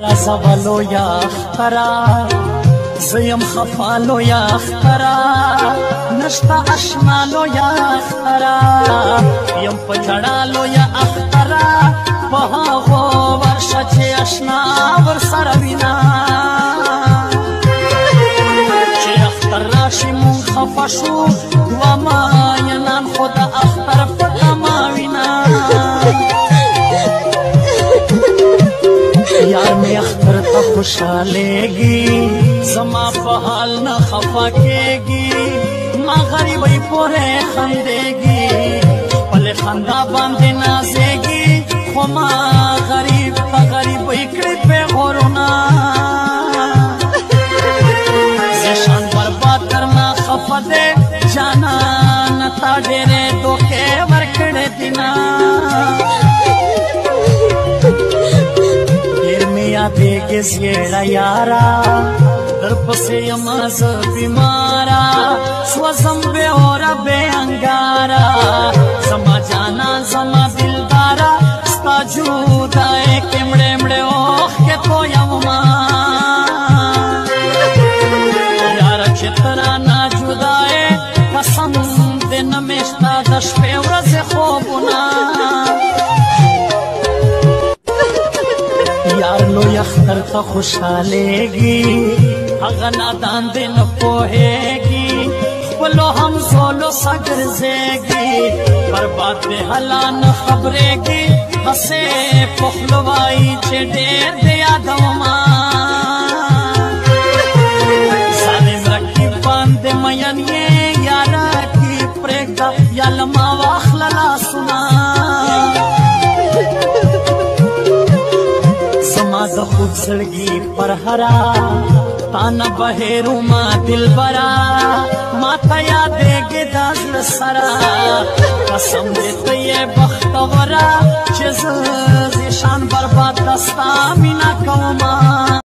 رازولو یا خطرا زیم خفالو یا خطرا نشتا اشنالو یا خطرا یم پجڑالو یا اخترا بهاغو ورشه چه اشنا ورسره وینا چه اختر راشی مون خفه شو وما ینان خود اختر پتما وینا یار میں اختر تا خوشحالېږي زما په حال نه خفه کېږي ما غریبۍ پورې خندېږي خپلې خندا باندې نازېږي خو ما غریب په غریبۍ کړي پیغورونه زشان برباد درنه خفه دی جانانه تا ډېرې دوکې ورکړې دینه یادېږي زیړه یاره در پسې یم زه بیماره سوځم بې اوره بې انګاره زما جانان زما دلداره ستا جودایۍ کې مړې مړې اوښکې تویومه یاره چې ته رانه جدا یې قسم دې نه مې شته د شپې ورځې خوبونه یار لوی اختر تا خوشحالېږي هغه نادان دې نه پوهېږي خپلو همزولو سه ګرځېږي برباد دې هلا نه خبرېږي هسې په خوله وایي چې ډېر دې یادومه ظالم رقیب باندې مین یې یا رقیب پرېږده یا له ما واخله لاسونه د خوب زړګي پر هرا تانه بهیرو ما دلبرا ما ته یادېږي دا زړه سره قسم دې ته یې بختوره چې زه زیشان برباد د ستا مینه کومه